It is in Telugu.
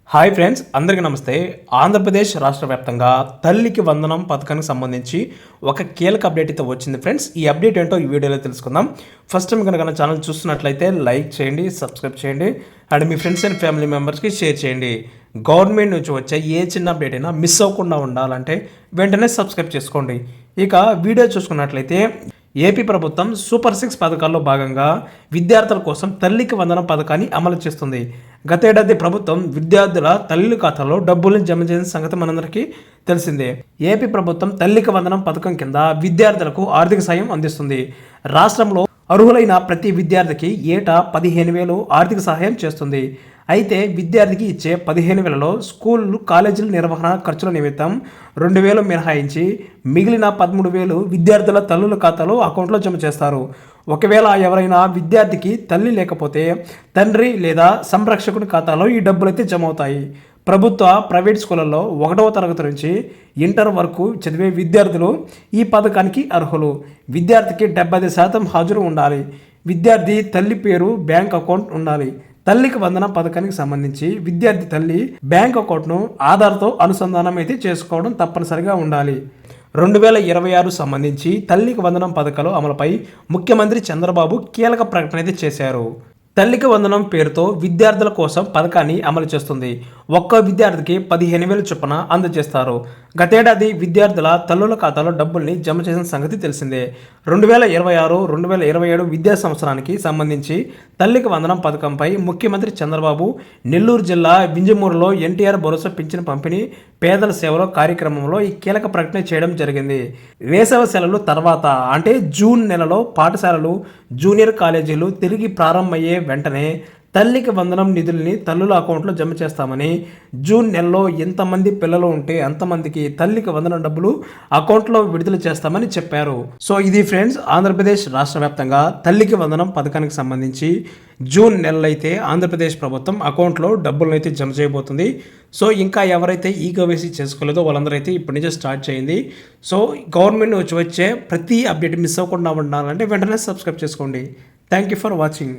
హాయ్ ఫ్రెండ్స్, అందరికీ నమస్తే. ఆంధ్రప్రదేశ్ రాష్ట్ర వ్యాప్తంగా తల్లికి వందనం పథకానికి సంబంధించి ఒక కీలక అప్డేట్ అయితే వచ్చింది ఫ్రెండ్స్. ఈ అప్డేట్ ఏంటో ఈ వీడియోలో తెలుసుకుందాం. ఫస్ట్ టైం కనుక ఛానల్ చూస్తున్నట్లయితే లైక్ చేయండి, సబ్స్క్రైబ్ చేయండి and me friends and family మెంబర్స్కి షేర్ చేయండి. గవర్నమెంట్ నుంచి వచ్చే ఏ చిన్న అప్డేట్ అయినా మిస్ అవ్వకుండా ఉండాలంటే వెంటనే సబ్స్క్రైబ్ చేసుకోండి. ఇక వీడియో చూసుకున్నట్లయితే ఏపీ ప్రభుత్వం సూపర్ 6 పథకాల్లో భాగంగా విద్యార్థుల కోసం తల్లికి వందనం పథకాన్ని అమలు చేస్తుంది. గతేడాది ప్రభుత్వం విద్యార్థుల తల్లి ఖాతాలో డబ్బులను జమ చేసిన సంగతి మనందరికీ తెలిసిందే. ఏపీ ప్రభుత్వం తల్లికి వందనం పథకం కింద విద్యార్థులకు ఆర్థిక సాయం అందిస్తుంది. రాష్ట్రంలో అర్హులైన ప్రతి విద్యార్థికి ఏటా 15,000 ఆర్థిక సహాయం చేస్తుంది. అయితే విద్యార్థికి ఇచ్చే 15,000లో స్కూళ్ళు కాలేజీల నిర్వహణ ఖర్చుల నిమిత్తం 2,000 మినహాయించి మిగిలిన 13,000 విద్యార్థుల తల్లుల ఖాతాలో అకౌంట్లో జమ చేస్తారు. ఒకవేళ ఎవరైనా విద్యార్థికి తల్లి లేకపోతే తండ్రి లేదా సంరక్షకుని ఖాతాలో ఈ డబ్బులు అయితే జమ అవుతాయి. ప్రభుత్వ ప్రైవేట్ స్కూళ్ళల్లో 1వ తరగతి నుంచి ఇంటర్ వరకు చదివే విద్యార్థులు ఈ పథకానికి అర్హులు. విద్యార్థికి 75% హాజరు ఉండాలి. విద్యార్థి తల్లి పేరు బ్యాంక్ అకౌంట్ ఉండాలి. తల్లికి వందనం పథకానికి సంబంధించి విద్యార్థి తల్లి బ్యాంక్ అకౌంట్ను ఆధార్తో అనుసంధానం అయితే చేసుకోవడం తప్పనిసరిగా ఉండాలి. 2026 సంబంధించి తల్లికి వందనం పథకాల అమలుపై ముఖ్యమంత్రి చంద్రబాబు కీలక ప్రకటన అయితే చేశారు. తల్లికి వందనం పేరుతో విద్యార్థుల కోసం పథకాన్ని అమలు చేస్తుంది. ఒక్కో విద్యార్థికి 15,000 చొప్పున అందజేస్తారు. గతేడాది విద్యార్థుల తల్లుల ఖాతాలో డబ్బుల్ని జమ చేసిన సంగతి తెలిసిందే. 2026-2027 విద్యా సంవత్సరానికి సంబంధించి తల్లికి వందనం పథకంపై ముఖ్యమంత్రి చంద్రబాబు నెల్లూరు జిల్లా వింజమూరులో ఎన్టీఆర్ భరోసా పింఛను పంపిణీ పేదల సేవలో కార్యక్రమంలో ఈ కీలక ప్రకటన చేయడం జరిగింది. వేసవి సెలవులు తర్వాత అంటే జూన్ నెలలో పాఠశాలలు, జూనియర్ కాలేజీలు తిరిగి ప్రారంభమయ్యే వెంటనే తల్లికి వందనం నిధుల్ని తల్లుల అకౌంట్లో జమ చేస్తామని, జూన్ నెలలో ఎంతమంది పిల్లలు ఉంటే అంతమందికి తల్లికి వందనం డబ్బులు అకౌంట్లో విడుదల చేస్తామని చెప్పారు. సో ఇది ఫ్రెండ్స్, ఆంధ్రప్రదేశ్ రాష్ట్ర వ్యాప్తంగా తల్లికి వందనం పథకానికి సంబంధించి జూన్ నెలలో అయితే ఆంధ్రప్రదేశ్ ప్రభుత్వం అకౌంట్లో డబ్బులను అయితే జమ చేయబోతుంది. సో ఇంకా ఎవరైతే ఈ కేవైసీ చేసుకోలేదో వాళ్ళందరూ అయితే ఇప్పటి నుంచే స్టార్ట్ చేయండి. సో గవర్నమెంట్ వచ్చే ప్రతి అప్డేట్ మిస్ అవ్వకుండా ఉండాలంటే వెంటనే సబ్స్క్రైబ్ చేసుకోండి. Thank you for watching.